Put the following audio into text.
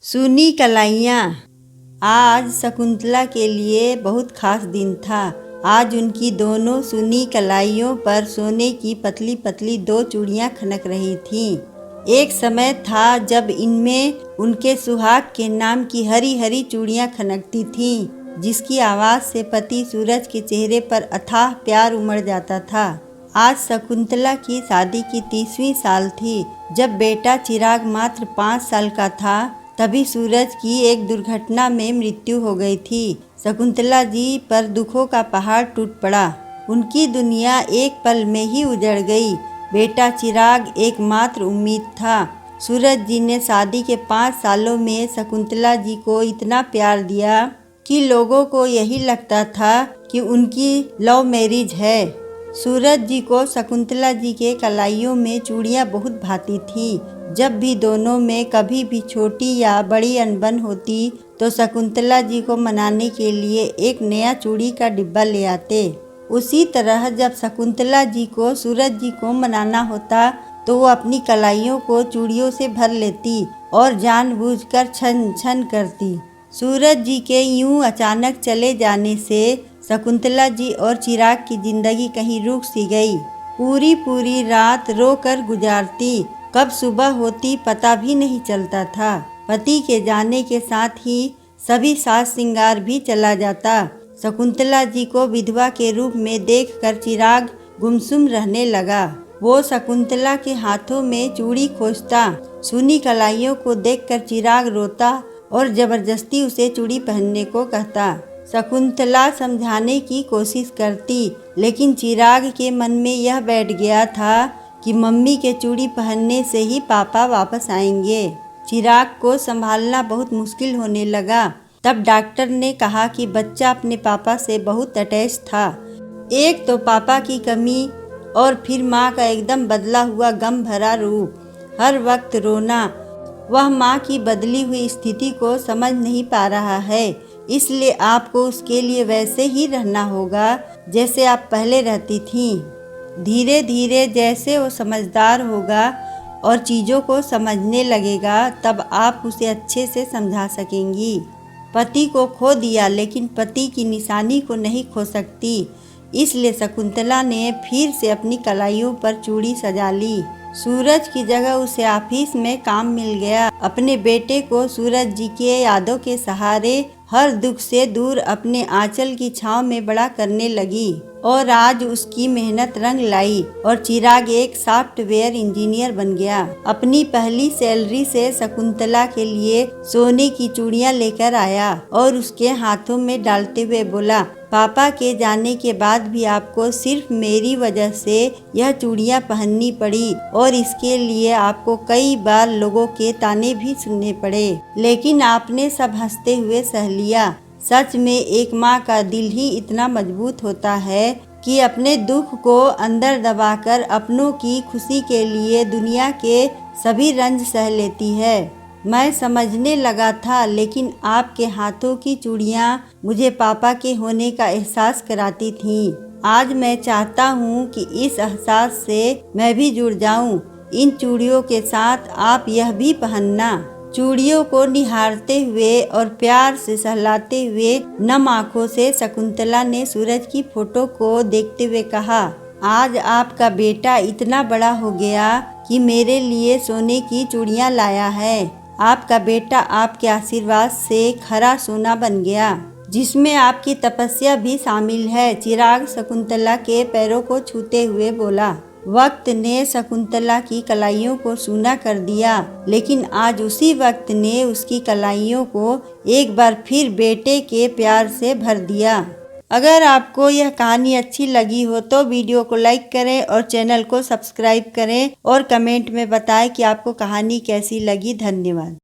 सुनी कलाइयाँ। आज शकुंतला के लिए बहुत खास दिन था। आज उनकी दोनों सुनी कलाइयों पर सोने की पतली पतली दो चूड़ियाँ खनक रही थीं। एक समय था जब इनमें उनके सुहाग के नाम की हरी हरी चूड़ियाँ खनकती थीं, जिसकी आवाज़ से पति सूरज के चेहरे पर अथाह प्यार उमड़ जाता था। आज शकुंतला की शादी की 30वीं साल थी। जब बेटा चिराग मात्र 5 साल का था, तभी सूरज की एक दुर्घटना में मृत्यु हो गई थी। शकुंतला जी पर दुखों का पहाड़ टूट पड़ा। उनकी दुनिया एक पल में ही उजड़ गई। बेटा चिराग एकमात्र उम्मीद था। सूरज जी ने शादी के 5 सालों में शकुंतला जी को इतना प्यार दिया कि लोगों को यही लगता था कि उनकी लव मैरिज है। सूरज जी को शकुंतला जी के कलाइयों में चूड़ियाँ बहुत भाती थी। जब भी दोनों में कभी भी छोटी या बड़ी अनबन होती तो शकुंतला जी को मनाने के लिए एक नया चूड़ी का डिब्बा ले आते। उसी तरह जब शकुंतला जी को सूरज जी को मनाना होता तो वो अपनी कलाइयों को चूड़ियों से भर लेती और जानबूझकर छन छन करती। सूरज जी के यूं अचानक चले जाने से शकुंतला जी और चिराग की जिंदगी कहीं रुक सी गई। पूरी पूरी रात रो कर गुजारती। कब सुबह होती पता भी नहीं चलता था। पति के जाने के साथ ही सभी साज श्रृंगार भी चला जाता। शकुंतला जी को विधवा के रूप में देखकर चिराग गुमसुम रहने लगा। वो शकुंतला के हाथों में चूड़ी खोजता। सुनी कलाइयों को देखकर चिराग रोता और जबरदस्ती उसे चूड़ी पहनने को कहता। शकुंतला समझाने की कोशिश करती, लेकिन चिराग के मन में यह बैठ गया था कि मम्मी के चूड़ी पहनने से ही पापा वापस आएंगे। चिराग को संभालना बहुत मुश्किल होने लगा। तब डॉक्टर ने कहा कि बच्चा अपने पापा से बहुत अटैच था। एक तो पापा की कमी और फिर माँ का एकदम बदला हुआ गम भरा रूप, हर वक्त रोना। वह माँ की बदली हुई स्थिति को समझ नहीं पा रहा है, इसलिए आपको उसके लिए वैसे ही रहना होगा जैसे आप पहले रहती थीं। धीरे धीरे जैसे वो समझदार होगा और चीज़ों को समझने लगेगा, तब आप उसे अच्छे से समझा सकेंगी। पति को खो दिया, लेकिन पति की निशानी को नहीं खो सकती। इसलिए शकुंतला ने फिर से अपनी कलाइयों पर चूड़ी सजा ली। सूरज की जगह उसे ऑफिस में काम मिल गया। अपने बेटे को सूरज जी के यादों के सहारे हर दुख से दूर अपने आंचल की छांव में बड़ा करने लगी। और आज उसकी मेहनत रंग लाई और चिराग एक सॉफ्टवेयर इंजीनियर बन गया। अपनी पहली सैलरी से शकुंतला के लिए सोने की चूड़ियां लेकर आया और उसके हाथों में डालते हुए बोला, पापा के जाने के बाद भी आपको सिर्फ मेरी वजह से यह चूड़ियां पहननी पड़ी और इसके लिए आपको कई बार लोगों के ताने भी सुनने पड़े, लेकिन आपने सब हंसते हुए सह लिया। सच में एक माँ का दिल ही इतना मजबूत होता है कि अपने दुख को अंदर दबाकर अपनों की खुशी के लिए दुनिया के सभी रंज सह लेती है। मैं समझने लगा था, लेकिन आपके हाथों की चूड़ियाँ मुझे पापा के होने का एहसास कराती थीं। आज मैं चाहता हूँ कि इस एहसास से मैं भी जुड़ जाऊँ। इन चूड़ियों के साथ आप यह भी पहनना। चूड़ियों को निहारते हुए और प्यार से सहलाते हुए नम आँखों से शकुंतला ने सूरज की फोटो को देखते हुए कहा, आज आपका बेटा इतना बड़ा हो गया कि मेरे लिए सोने की चूड़ियाँ लाया है। आपका बेटा आपके आशीर्वाद से खरा सोना बन गया, जिसमें आपकी तपस्या भी शामिल है। चिराग शकुंतला के पैरों को छूते हुए बोला। वक्त ने शकुंतला की कलाइयों को सूना कर दिया, लेकिन आज उसी वक्त ने उसकी कलाइयों को एक बार फिर बेटे के प्यार से भर दिया। अगर आपको यह कहानी अच्छी लगी हो तो वीडियो को लाइक करें और चैनल को सब्सक्राइब करें और कमेंट में बताएं कि आपको कहानी कैसी लगी। धन्यवाद।